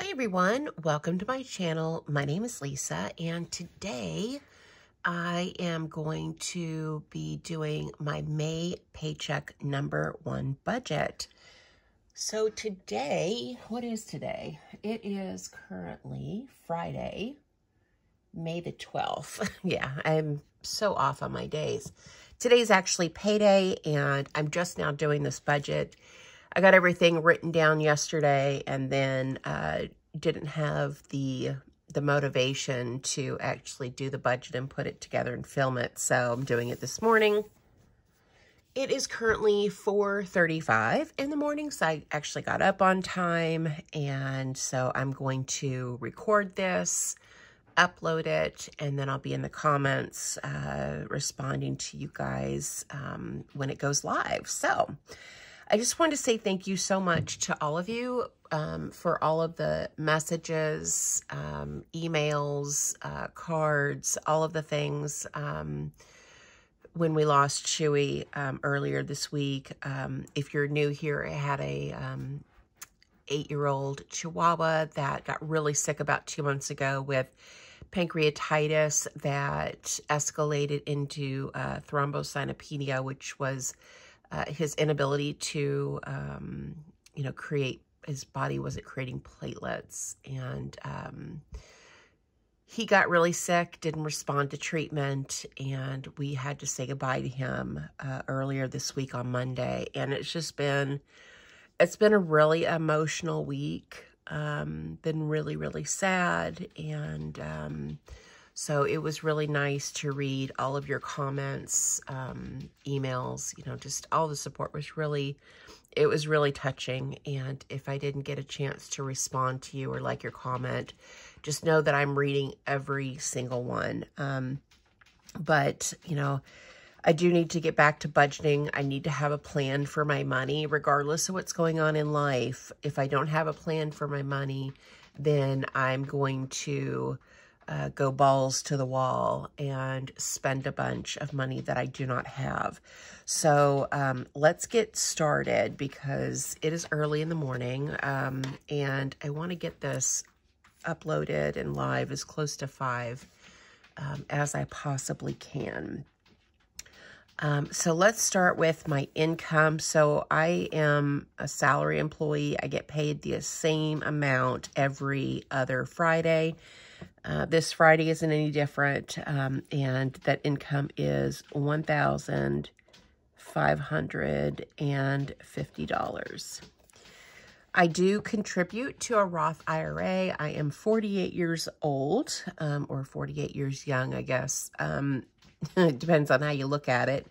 Hi everyone, welcome to my channel. My name is Lisa and today I am going to be doing my May paycheck #1 budget. So today, what is today? It is currently Friday, May the 12th. Yeah, I'm so off on my days. Today's actually payday and I'm just now doing this budget. I got everything written down yesterday and then didn't have the motivation to actually do the budget and put it together and film it. So I'm doing it this morning. It is currently 4:35 in the morning, so I actually got up on time. And so I'm going to record this, upload it, and then I'll be in the comments responding to you guys when it goes live. So I just wanted to say thank you so much to all of you for all of the messages, emails, cards, all of the things. When we lost Chewy earlier this week, if you're new here, I had a 8-year-old Chihuahua that got really sick about 2 months ago with pancreatitis that escalated into thrombocytopenia, which was his inability to, create, his body wasn't creating platelets. And he got really sick, didn't respond to treatment, and we had to say goodbye to him earlier this week on Monday. And it's been a really emotional week, been really, really sad. And so it was really nice to read all of your comments, emails, just all the support was really, it was really touching. And if I didn't get a chance to respond to you or like your comment, just know that I'm reading every single one. But I do need to get back to budgeting. I need to have a plan for my money, regardless of what's going on in life. If I don't have a plan for my money, then I'm going to go balls to the wall and spend a bunch of money that I do not have. So let's get started because it is early in the morning and I want to get this uploaded and live as close to 5 as I possibly can. So let's start with my income. So I am a salary employee. I get paid the same amount every other Friday. This Friday isn't any different, and that income is $1,550. I do contribute to a Roth IRA. I am 48 years old, or 48 years young, I guess. It depends on how you look at it.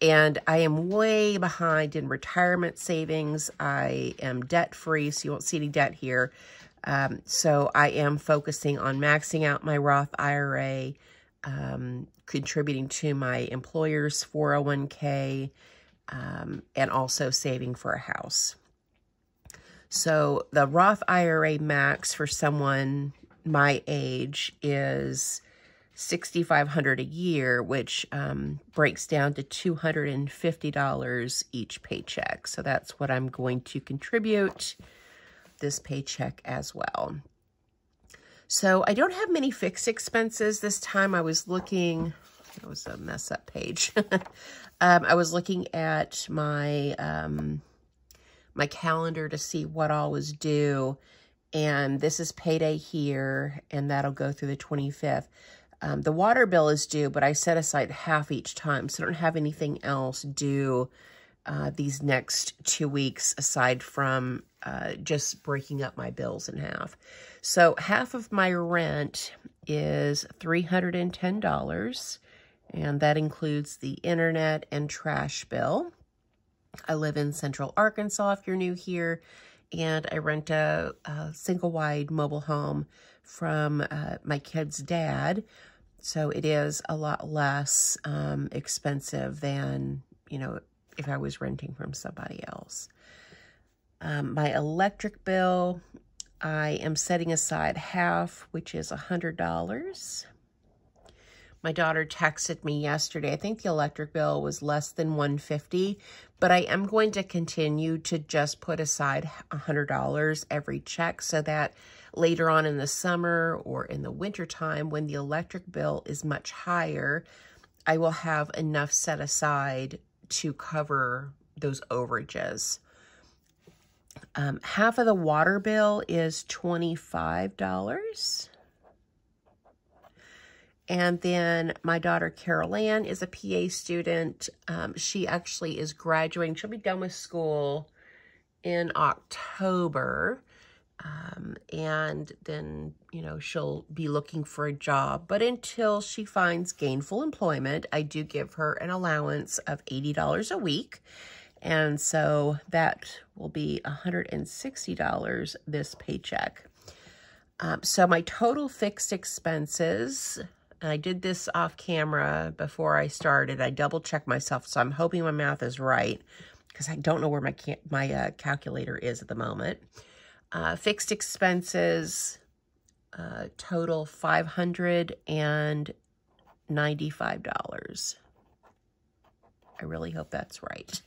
And I am way behind in retirement savings. I am debt-free, so you won't see any debt here. So I am focusing on maxing out my Roth IRA, contributing to my employer's 401k, and also saving for a house. So the Roth IRA max for someone my age is $6,500 a year, which breaks down to $250 each paycheck. So that's what I'm going to contribute this paycheck as well. So I don't have many fixed expenses this time. I was looking, that was a mess up page. I was looking at my my calendar to see what all was due, and this is payday here, and that'll go through the 25th. The water bill is due, but I set aside half each time, so I don't have anything else due these next 2 weeks aside from just breaking up my bills in half. So half of my rent is $310, and that includes the internet and trash bill. I live in Central Arkansas if you're new here, and I rent a single-wide mobile home from my kid's dad. So it is a lot less expensive than, if I was renting from somebody else. My electric bill, I am setting aside half, which is $100. My daughter texted me yesterday. I think the electric bill was less than $150, But I am going to continue to just put aside $100 every check so that later on in the summer or in the winter time, when the electric bill is much higher, I will have enough set aside to cover those overages. Half of the water bill is $25. And then my daughter Carol Ann is a PA student. She actually is graduating. She'll be done with school in October. And then, you know, she'll be looking for a job. But until she finds gainful employment, I do give her an allowance of $80 a week. And so that will be $160 this paycheck. So my total fixed expenses, and I did this off camera before I started. I double checked myself, so I'm hoping my math is right because I don't know where my calculator is at the moment. Fixed expenses total $595. I really hope that's right.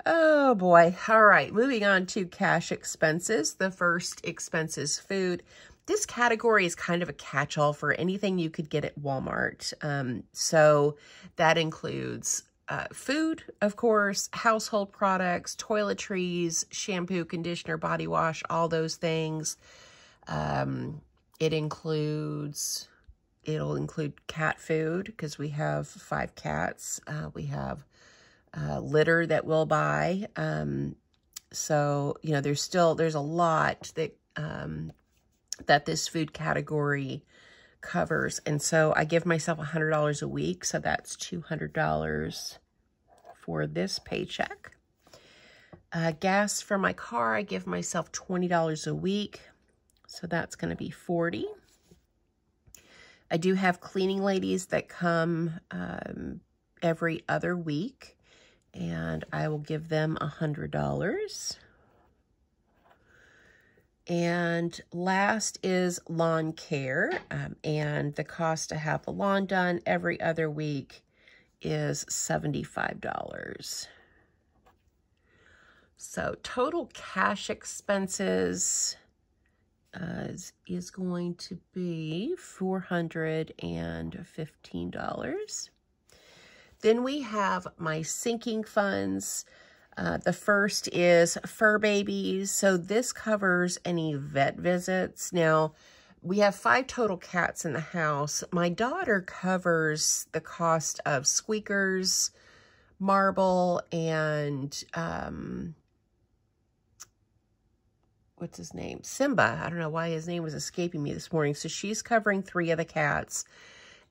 Oh boy. All right, moving on to cash expenses. The first expense is food. This category is kind of a catch-all for anything you could get at Walmart. So that includes food, of course, household products, toiletries, shampoo, conditioner, body wash, all those things. It'll include cat food because we have 5 cats. We have litter that we'll buy. So, you know, there's a lot that that this food category covers. And so I give myself $100 a week. So that's $200 for this paycheck. Gas for my car, I give myself $20 a week. So that's going to be $40. I do have cleaning ladies that come every other week, and I will give them $100. And last is lawn care, and the cost to have the lawn done every other week is $75. So total cash expenses is going to be $415. Then we have my sinking funds. The first is fur babies. So this covers any vet visits. Now, we have 5 total cats in the house. My daughter covers the cost of squeakers, Marble, and what's his name? Simba. I don't know why his name was escaping me this morning. So she's covering 3 of the cats,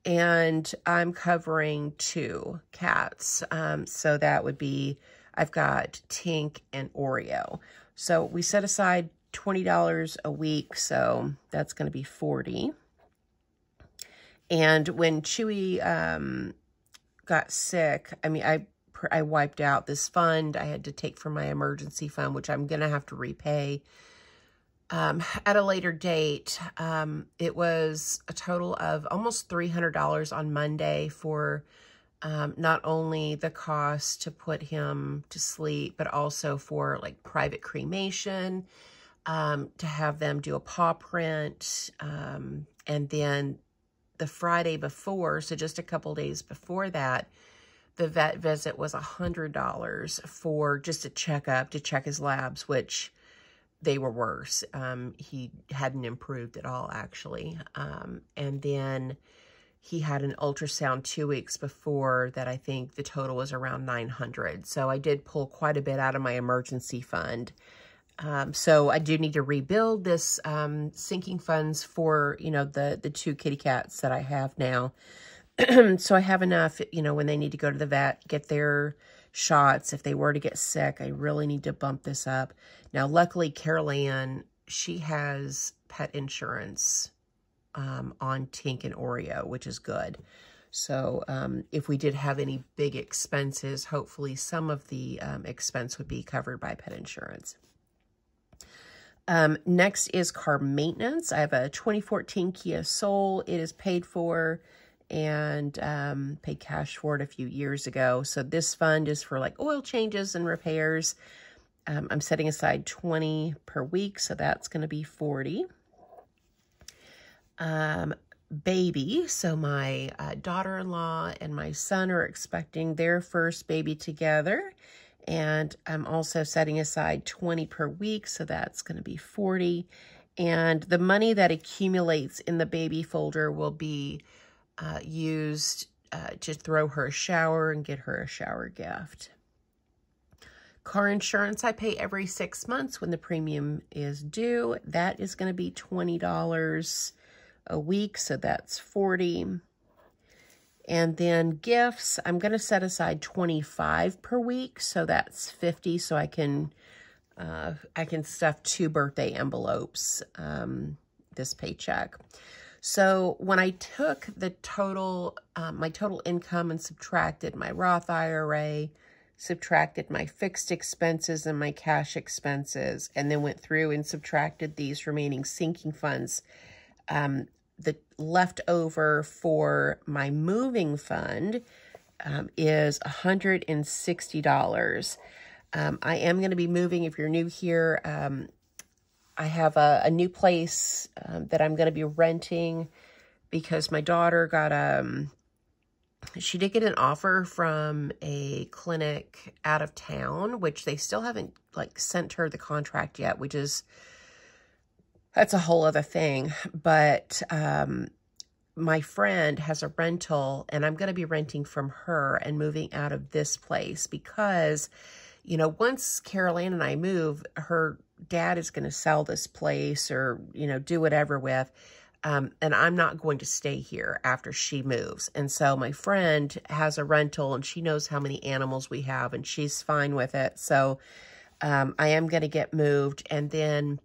and I'm covering 2 cats. So that would be, I've got Tink and Oreo. So we set aside $20 a week, so that's going to be $40. And when Chewy got sick, I mean, I wiped out this fund I had to take from my emergency fund, which I'm going to have to repay at a later date. It was a total of almost $300 on Monday for not only the cost to put him to sleep, but also for like private cremation, to have them do a paw print, and then the Friday before, so just a couple days before that, the vet visit was $100 for just a checkup, to check his labs, which they were worse. He hadn't improved at all, actually. And then he had an ultrasound 2 weeks before that. I think the total was around $900. So I did pull quite a bit out of my emergency fund. So I do need to rebuild this sinking funds for, you know, the 2 kitty cats that I have now. So I have enough, you know, when they need to go to the vet, get their shots. If they were to get sick, I really need to bump this up. Now, luckily, Carol Ann, she has pet insurance on Tink and Oreo, which is good. So if we did have any big expenses, hopefully some of the expense would be covered by pet insurance. Next is car maintenance. I have a 2014 Kia Soul. It is paid for, and paid cash for it a few years ago. So this fund is for like oil changes and repairs. I'm setting aside $20 per week, so that's going to be $40. Baby, so my daughter-in-law and my son are expecting their first baby together, and I'm also setting aside $20 per week, so that's going to be $40. And the money that accumulates in the baby folder will be used to throw her a shower and get her a shower gift. Car insurance I pay every 6 months when the premium is due. That is going to be $20 a week, so that's $40. And then gifts, I'm going to set aside $25 per week, so that's $50. So I can stuff 2 birthday envelopes this paycheck. So when I took the total, my total income and subtracted my Roth IRA, subtracted my fixed expenses and my cash expenses, and then went through and subtracted these remaining sinking funds, the leftover for my moving fund is $160. I am going to be moving. If you're new here, I have a new place that I'm going to be renting because my daughter got she did get an offer from a clinic out of town, which they still haven't like sent her the contract yet, which is, that's a whole other thing. But my friend has a rental, and I'm going to be renting from her and moving out of this place because, you know, once Carol Ann and I move, her dad is going to sell this place or, you know, do whatever with. And I'm not going to stay here after she moves. And so my friend has a rental, and she knows how many animals we have, and she's fine with it. So I am going to get moved. And then,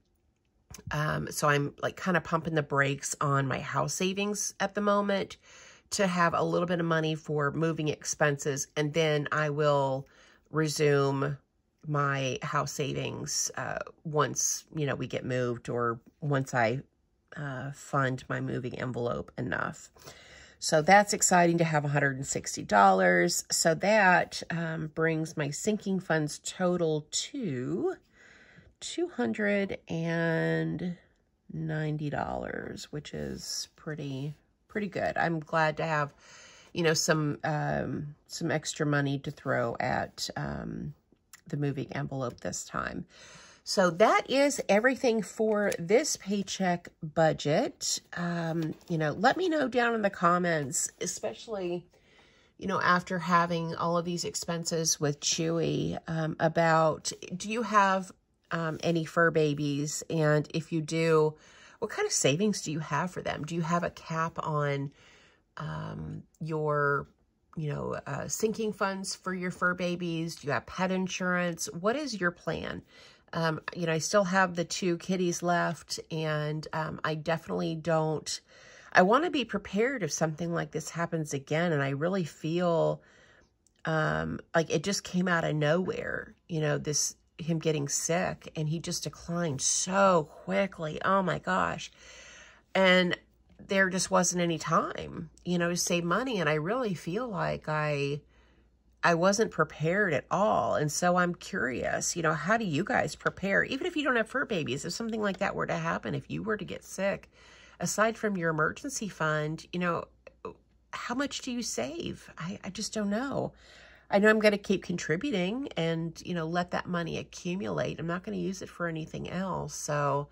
so I'm like kind of pumping the brakes on my house savings at the moment to have a little bit of money for moving expenses. And then I will resume my house savings once, you know, we get moved, or once I fund my moving envelope enough. So that's exciting to have $160. So that brings my sinking funds total to $290, which is pretty good. I'm glad to have, you know, some extra money to throw at the moving envelope this time. So that is everything for this paycheck budget. You know, let me know down in the comments, especially, you know, after having all of these expenses with Chewy, about, do you have any fur babies? And if you do, what kind of savings do you have for them? Do you have a cap on your, you know, sinking funds for your fur babies? Do you have pet insurance? What is your plan? You know, I still have the 2 kitties left, and I definitely don't, I want to be prepared if something like this happens again. And I really feel like it just came out of nowhere, you know, him getting sick, and he just declined so quickly. Oh my gosh. And there just wasn't any time, you know, to save money. And I really feel like I wasn't prepared at all. And so I'm curious, you know, how do you guys prepare? Even if you don't have fur babies, if something like that were to happen, if you were to get sick, aside from your emergency fund, you know, how much do you save? I just don't know. I know I'm going to keep contributing and, you know, let that money accumulate. I'm not going to use it for anything else. So,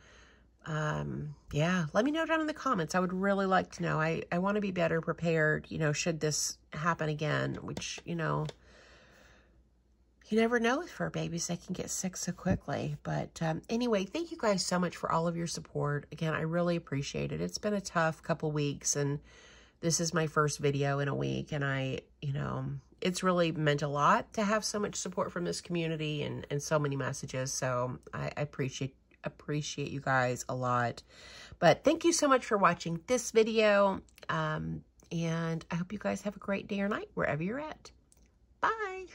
yeah, let me know down in the comments. I would really like to know. I want to be better prepared, you know, should this happen again, which, you know, you never know with fur babies. They can get sick so quickly. But anyway, thank you guys so much for all of your support. Again, I really appreciate it. It's been a tough couple weeks, and this is my first video in a week. And you know, it's really meant a lot to have so much support from this community and so many messages. So I appreciate you guys a lot. But thank you so much for watching this video. And I hope you guys have a great day or night wherever you're at. Bye.